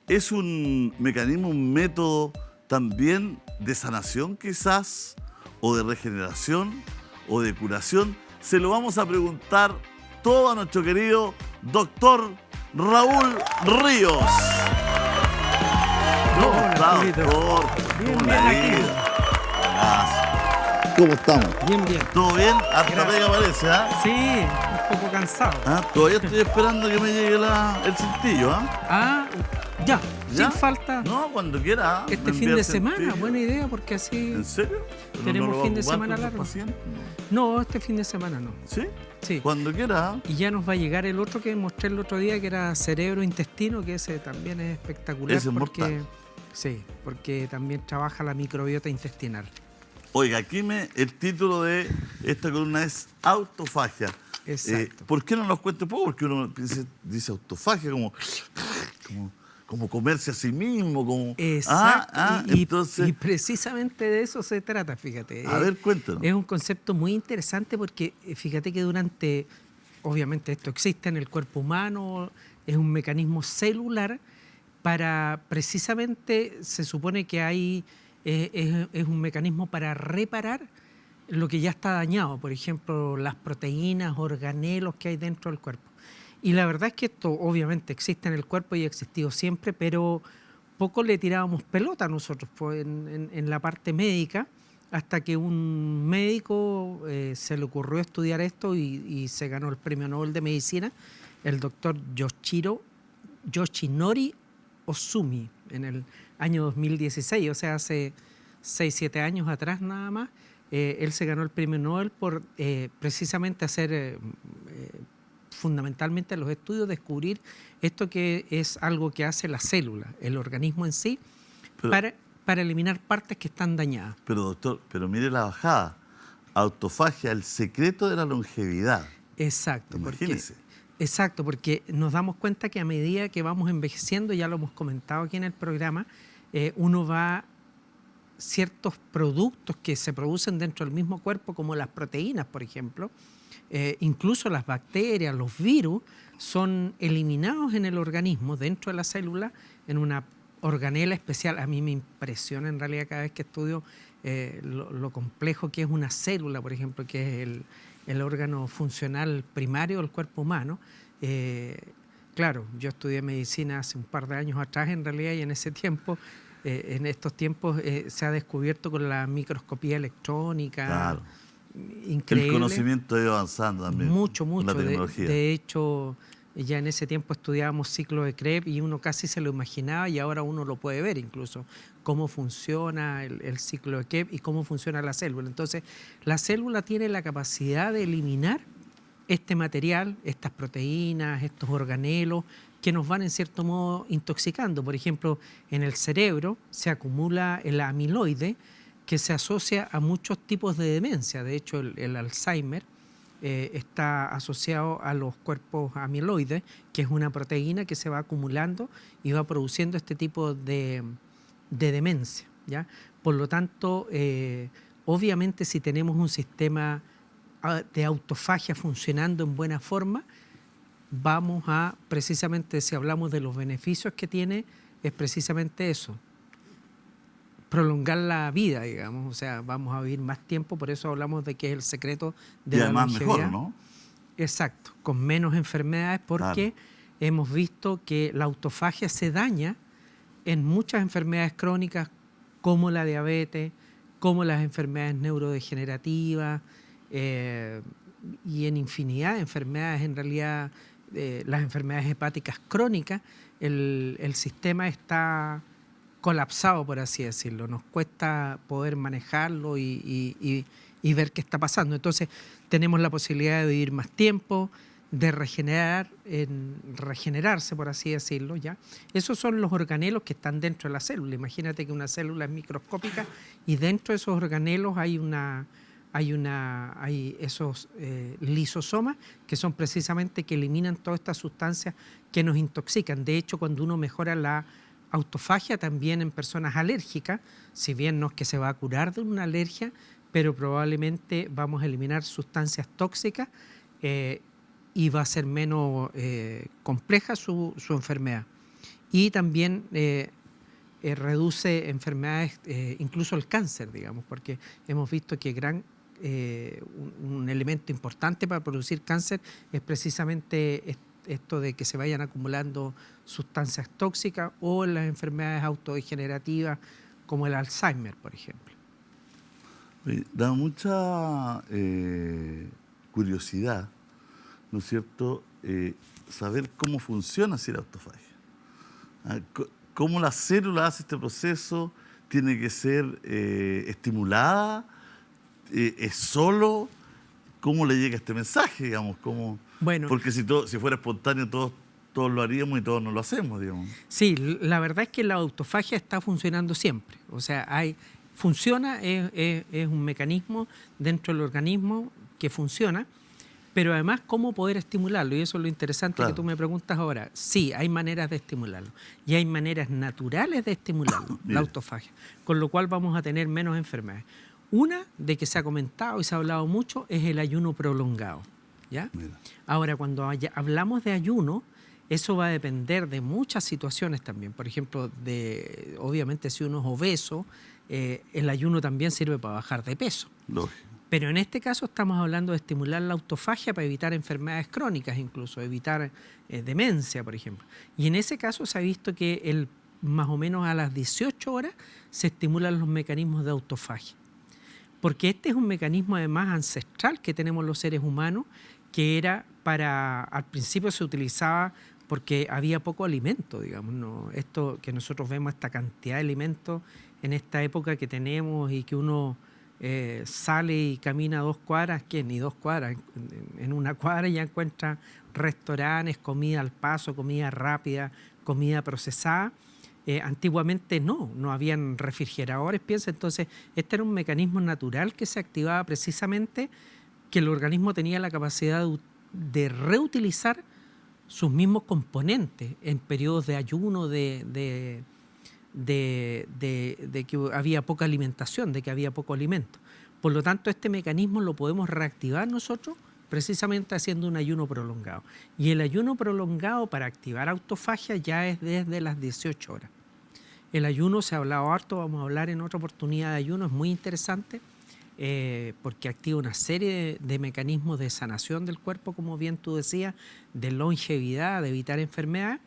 ¿Es un mecanismo, un método también de sanación quizás, o de regeneración, o de curación? Se lo vamos a preguntar todo a nuestro querido doctor Raúl Ríos. ¿Cómo Hola, está, Julito. doctor? Bien, ¿Cómo bien, le ha aquí. ido? Buenazo. ¿Cómo estamos? Bien, bien. ¿Todo bien? Harta Gracias. pega parece, ¿ah? Sí, un poco cansado. Todavía estoy esperando que me llegue el cintillo, ¿ah? Ah, ya, ¿Ya? sin falta. No, cuando quiera. ¿Ah? Este Me fin envía de el semana, cintillo. buena idea, porque así ¿En serio? ¿Pero tenemos no lo va a fin de ocupar semana con sus largo. pacientes? No, este fin de semana no. ¿Sí? Sí. Cuando quiera. ¿Ah? Y ya nos va a llegar el otro que mostré el otro día, que era cerebro-intestino, que ese también es espectacular. Ese es porque, mortal. sí, porque también trabaja la microbiota intestinal. Oiga, aquí el título de esta columna es autofagia. Exacto. ¿Por qué no nos cuenta un poco? Porque uno dice autofagia como comerse a sí mismo, como... Exacto. Entonces... Y precisamente de eso se trata, fíjate. A ver, cuéntanos. Es un concepto muy interesante porque fíjate que obviamente esto existe en el cuerpo humano, es un mecanismo celular para precisamente, se supone que es un mecanismo para reparar lo que ya está dañado, por ejemplo, las proteínas, organelos que hay dentro del cuerpo. Y la verdad es que esto obviamente existe en el cuerpo y ha existido siempre, pero poco le tirábamos pelota a nosotros pues, en la parte médica, hasta que un médico se le ocurrió estudiar esto y se ganó el premio Nobel de Medicina, el doctor Yoshinori Ozumi, en el año 2016, o sea, hace 6-7 años atrás nada más. Él se ganó el premio Nobel por precisamente hacer fundamentalmente los estudios, descubrir esto que es algo que hace la célula, el organismo en sí, para eliminar partes que están dañadas. Pero doctor, mire la bajada. Autofagia, el secreto de la longevidad. Exacto. Imagínese. Exacto, porque nos damos cuenta que a medida que vamos envejeciendo, ya lo hemos comentado aquí en el programa, ciertos productos que se producen dentro del mismo cuerpo, como las proteínas, por ejemplo, incluso las bacterias, los virus, son eliminados en el organismo, dentro de la célula, en una organela especial. A mí me impresiona en realidad cada vez que estudio lo complejo que es una célula, por ejemplo, que es el órgano funcional primario del cuerpo humano. Claro, yo estudié medicina hace un par de años atrás en realidad, y en estos tiempos se ha descubierto con la microscopía electrónica. Claro. Increíble. El conocimiento ha ido avanzando también. Mucho. Con la tecnología. De hecho, ya en ese tiempo estudiábamos ciclo de Krebs y uno casi se lo imaginaba, y ahora uno lo puede ver incluso, cómo funciona el ciclo de Krebs y cómo funciona la célula. Entonces, la célula tiene la capacidad de eliminar este material, estas proteínas, estos organelos que nos van en cierto modo intoxicando. Por ejemplo, en el cerebro se acumula el amiloide, que se asocia a muchos tipos de demencia. De hecho, el Alzheimer está asociado a los cuerpos amiloides, que es una proteína que se va acumulando y va produciendo este tipo de demencia, ¿ya? Por lo tanto, obviamente si tenemos un sistema de autofagia funcionando en buena forma, vamos a, precisamente si hablamos de los beneficios que tiene, es precisamente eso, prolongar la vida, digamos, o sea, vamos a vivir más tiempo, por eso hablamos de que es el secreto de la longevidad. Mejor, ¿no? Exacto, con menos enfermedades, porque hemos visto que la autofagia se daña en muchas enfermedades crónicas, como la diabetes, como las enfermedades neurodegenerativas, y en infinidad de enfermedades, en realidad, las enfermedades hepáticas crónicas, el sistema está colapsado, por así decirlo. Nos cuesta poder manejarlo y ver qué está pasando. Entonces, tenemos la posibilidad de vivir más tiempo, de regenerarse, por así decirlo, ¿ya? Esos son los organelos que están dentro de la célula. Imagínate que una célula es microscópica y dentro de esos organelos hay esos lisosomas, que son precisamente que eliminan todas estas sustancias que nos intoxican. De hecho, cuando uno mejora la autofagia también en personas alérgicas, si bien no es que se va a curar de una alergia, pero probablemente vamos a eliminar sustancias tóxicas y va a ser menos compleja su enfermedad. y también reduce enfermedades, incluso el cáncer, digamos, porque hemos visto que un elemento importante para producir cáncer es precisamente esto de que se vayan acumulando sustancias tóxicas o las enfermedades autodegenerativas como el Alzheimer, por ejemplo. Da mucha curiosidad, ¿no es cierto?, saber cómo funciona así la autofagia. ¿Cómo la célula hace este proceso? ¿Tiene que ser estimulada? ¿Es solo? ¿Cómo le llega este mensaje, digamos? Bueno, porque si fuera espontáneo, todos lo haríamos y todos no lo hacemos, digamos. Sí, la verdad es que la autofagia está funcionando siempre. O sea, funciona, es un mecanismo dentro del organismo que funciona, pero además cómo poder estimularlo. Y eso es lo interesante que tú me preguntas ahora. Sí, hay maneras de estimularlo. Y hay maneras naturales de estimularlo, la autofagia. Con lo cual vamos a tener menos enfermedades. Una de que se ha comentado y se ha hablado mucho es el ayuno prolongado, ¿ya? Ahora, cuando hablamos de ayuno, eso va a depender de muchas situaciones también. Por ejemplo, obviamente si uno es obeso, el ayuno también sirve para bajar de peso. Lógico. Pero en este caso estamos hablando de estimular la autofagia para evitar enfermedades crónicas, incluso evitar demencia, por ejemplo. Y en ese caso se ha visto que más o menos a las 18 horas se estimulan los mecanismos de autofagia. Porque este es un mecanismo además ancestral que tenemos los seres humanos, que al principio se utilizaba porque había poco alimento, digamos, ¿no? Esto que nosotros vemos, esta cantidad de alimentos en esta época que tenemos y que uno sale y camina 2 cuadras, que ni 2 cuadras, en una cuadra ya encuentra restaurantes, comida al paso, comida rápida, comida procesada. Antiguamente no habían refrigeradores, piensa. Entonces, este era un mecanismo natural que se activaba precisamente, que el organismo tenía la capacidad de reutilizar sus mismos componentes en periodos de ayuno, de que había poca alimentación, de que había poco alimento. Por lo tanto, este mecanismo lo podemos reactivar nosotros precisamente haciendo un ayuno prolongado. Y el ayuno prolongado para activar autofagia ya es desde las 18 horas. El ayuno se ha hablado harto, vamos a hablar en otra oportunidad de ayuno, es muy interesante porque activa una serie de mecanismos de sanación del cuerpo, como bien tú decías, de longevidad, de evitar enfermedades.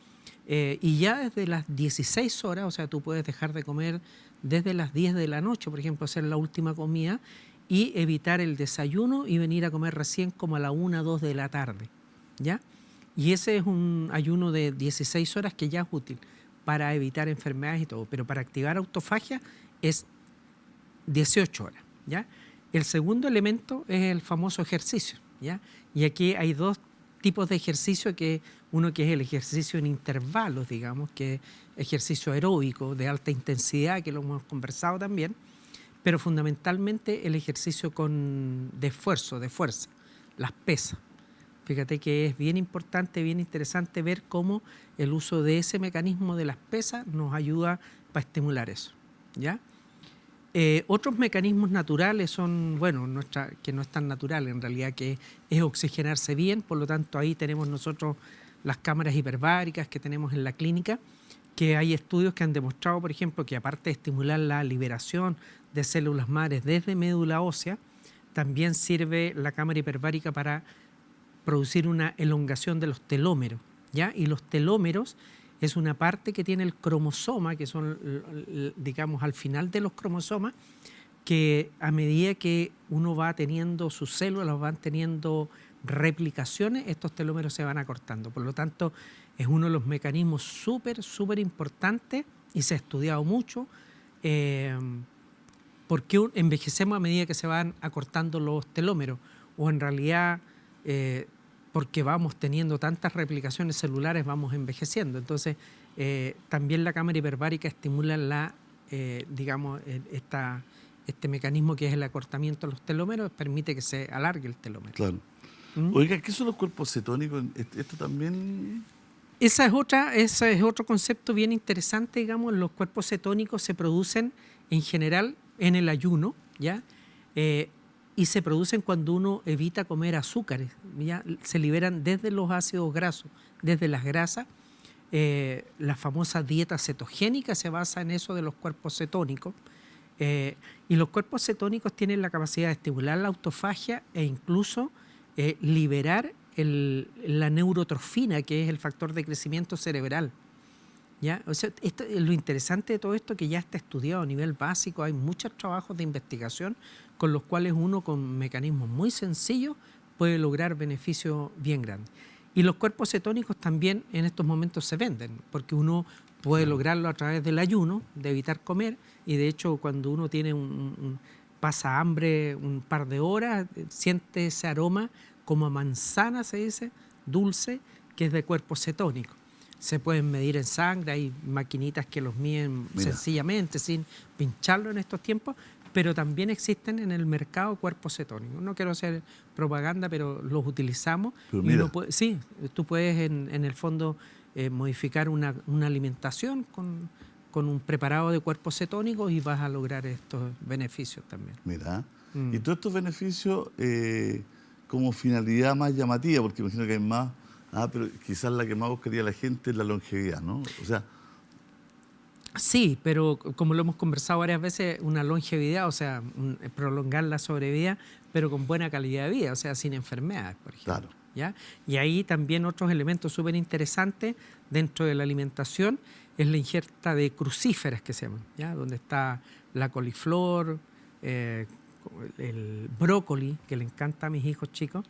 Y ya desde las 16 horas, o sea, tú puedes dejar de comer desde las 10 de la noche, por ejemplo, hacer la última comida y evitar el desayuno y venir a comer recién como a la 1 o 2 de la tarde, ¿ya? Y ese es un ayuno de 16 horas que ya es útil para evitar enfermedades y todo, pero para activar autofagia es 18 horas, ¿ya? El segundo elemento es el famoso ejercicio, ¿ya? Y aquí hay 2 tipos de ejercicio, uno que es el ejercicio en intervalos, digamos, que es ejercicio aeróbico de alta intensidad, que lo hemos conversado también, pero fundamentalmente el ejercicio de esfuerzo, de fuerza, las pesas. Fíjate que es bien importante, bien interesante ver cómo el uso de ese mecanismo de las pesas nos ayuda para estimular eso, ¿ya? Otros mecanismos naturales son, que no es tan natural en realidad, que es oxigenarse bien. Por lo tanto, ahí tenemos nosotros las cámaras hiperbáricas que tenemos en la clínica, que hay estudios que han demostrado, por ejemplo, que aparte de estimular la liberación de células madres desde médula ósea, también sirve la cámara hiperbárica para producir una elongación de los telómeros, ¿ya? Y los telómeros es una parte que tiene el cromosoma, que son, digamos, al final de los cromosomas, que a medida que uno va teniendo sus células, van teniendo replicaciones, estos telómeros se van acortando. Por lo tanto, es uno de los mecanismos súper importantes y se ha estudiado mucho porque envejecemos a medida que se van acortando los telómeros, o en realidad porque vamos teniendo tantas replicaciones celulares, vamos envejeciendo. Entonces, también la cámara hiperbárica estimula este mecanismo que es el acortamiento de los telómeros, permite que se alargue el telómero. Claro. Oiga, ¿qué son los cuerpos cetónicos? ¿Esto también...? Ese es otro concepto bien interesante, digamos. Los cuerpos cetónicos se producen en general en el ayuno, ¿ya? Y se producen cuando uno evita comer azúcares, ¿ya? Se liberan desde los ácidos grasos, desde las grasas, La famosa dieta cetogénica se basa en eso de los cuerpos cetónicos. Y los cuerpos cetónicos tienen la capacidad de estimular la autofagia e incluso liberar la neurotrofina, que es el factor de crecimiento cerebral. ¿Ya? O sea, lo interesante de todo esto es que ya está estudiado a nivel básico, hay muchos trabajos de investigación con los cuales uno con mecanismos muy sencillos puede lograr beneficios bien grandes. Y los cuerpos cetónicos también en estos momentos se venden, porque uno puede lograrlo a través del ayuno, de evitar comer, y de hecho cuando uno tiene pasa hambre un par de horas, siente ese aroma como a manzana, se dice, dulce, que es de cuerpo cetónico. Se pueden medir en sangre, hay maquinitas que los miden sencillamente, sin pincharlo en estos tiempos, pero también existen en el mercado cuerpos cetónicos. No quiero hacer propaganda, pero los utilizamos. Pero y mira. sí, tú puedes en el fondo modificar una alimentación con un preparado de cuerpos cetónicos y vas a lograr estos beneficios también. Mira, y todos estos beneficios como finalidad más llamativa, porque imagino que hay más, pero quizás la que más buscaría la gente es la longevidad, ¿no? O sea, sí, pero como lo hemos conversado varias veces, una longevidad, o sea, prolongar la sobrevida, pero con buena calidad de vida, o sea, sin enfermedades, por ejemplo. claro. ¿Ya? Y ahí también otros elementos súper interesantes dentro de la alimentación es la ingesta de crucíferas que se llaman, ¿ya? Donde está la coliflor, el brócoli, que le encanta a mis hijos chicos,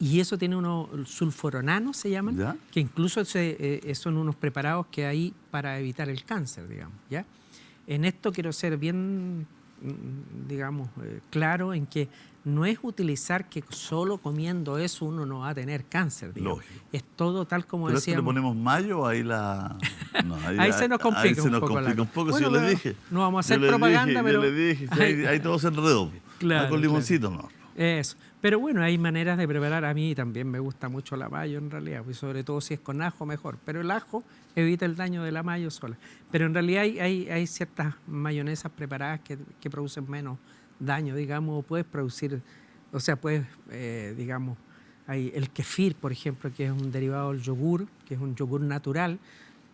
y eso tiene unos sulforonanos, se llaman, ¿Ya? que incluso son unos preparados que hay para evitar el cáncer, digamos, ¿ya? En esto quiero ser bien, digamos, claro en que no es utilizar que solo comiendo eso uno no va a tener cáncer, digamos. Lógico. Es todo tal como ¿Pero esto le decíamos. ponemos mayo? Ahí la... No, Ahí se nos complica ahí se un nos poco complica la un poco, cosa. si yo Bueno, le pero dije. no vamos a hacer yo le propaganda, dije, pero... Yo le dije, si ahí todo se enredó. Claro, Con limoncito, no. Eso. Pero bueno, hay maneras de preparar. A mí también me gusta mucho la mayo en realidad, y sobre todo si es con ajo mejor. Pero el ajo evita el daño de la mayo sola. Pero en realidad hay ciertas mayonesas preparadas que producen menos daño, digamos, o puedes producir, o sea, puedes, digamos, hay el kefir, por ejemplo, que es un derivado del yogur, que es un yogur natural.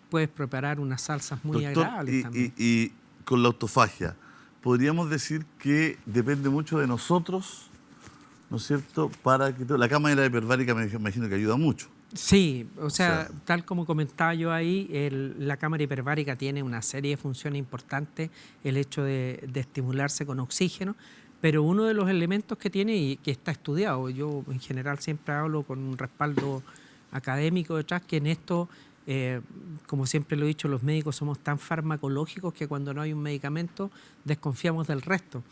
Puedes preparar unas salsas muy Doctor, agradables también. y con la autofagia, podríamos decir que depende mucho de nosotros, ¿no es cierto? Para que la cámara hiperbárica me imagino que ayuda mucho. Sí, o sea, tal como comentaba yo ahí, la cámara hiperbárica tiene una serie de funciones importantes, el hecho de estimularse con oxígeno, pero uno de los elementos que tiene y que está estudiado, yo en general siempre hablo con un respaldo académico detrás, que en esto, como siempre lo he dicho, los médicos somos tan farmacológicos que cuando no hay un medicamento desconfiamos del resto.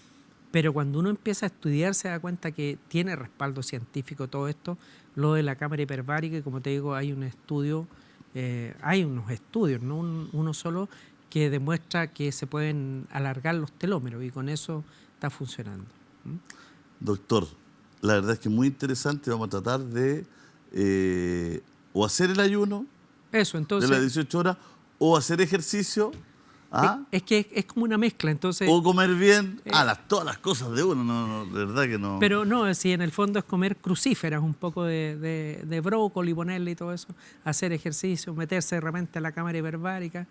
Pero cuando uno empieza a estudiar se da cuenta que tiene respaldo científico todo esto, lo de la cámara hiperbárica, y como te digo, hay un estudio, hay unos estudios, no uno solo, que demuestra que se pueden alargar los telómeros y con eso está funcionando. Doctor, la verdad es que es muy interesante, vamos a tratar de o hacer el ayuno Eso, entonces, de las 18 horas o hacer ejercicio. es que es como una mezcla, entonces... O comer bien, todas las cosas de uno, no, de verdad que no. Pero no, si en el fondo es comer crucíferas, un poco de brócoli, ponerle y todo eso, hacer ejercicio, meterse de repente a la cámara hiperbárica,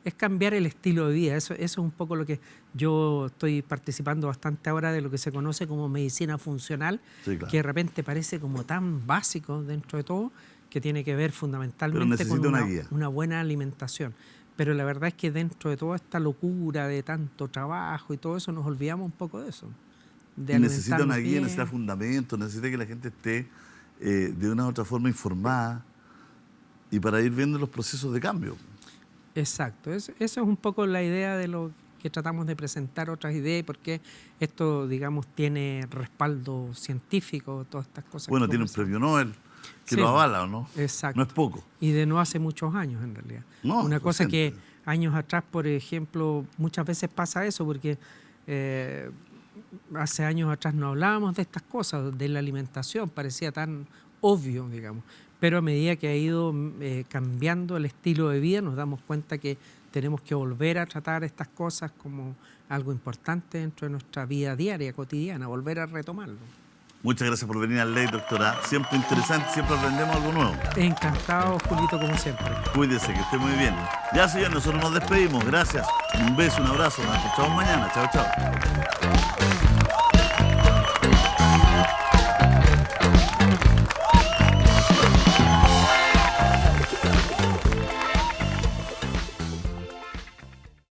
es cambiar el estilo de vida. Eso es un poco lo que yo estoy participando bastante ahora de lo que se conoce como medicina funcional, Sí, claro. que de repente parece como tan básico dentro de todo, que tiene que ver fundamentalmente con necesita una guía. una buena alimentación. Pero la verdad es que dentro de toda esta locura de tanto trabajo y todo eso, nos olvidamos un poco de eso. De Necesita una alimentarnos guía, bien. necesita fundamentos, necesita que la gente esté de una u otra forma informada y para ir viendo los procesos de cambio. Exacto. Eso es un poco la idea de lo que tratamos de presentar, otras ideas, porque esto, digamos, tiene respaldo científico, todas estas cosas. Bueno, que tiene un conversamos. premio Nobel que Sí, lo avala, ¿o no? exacto. No es poco. Y de no hace muchos años, en realidad. No, Una cosa reciente. que años atrás, por ejemplo, muchas veces pasa eso, porque hace años atrás no hablábamos de estas cosas, de la alimentación, parecía tan obvio, digamos. Pero a medida que ha ido cambiando el estilo de vida, nos damos cuenta que tenemos que volver a tratar estas cosas como algo importante dentro de nuestra vida diaria, cotidiana, volver a retomarlo. Muchas gracias por venir al Ley, doctora. Siempre interesante, siempre aprendemos algo nuevo. Encantado, Julito, como siempre. Cuídese, que esté muy bien. Ya, señor, nosotros nos despedimos. Gracias. Un beso, un abrazo. Nos escuchamos mañana. Chao, chao.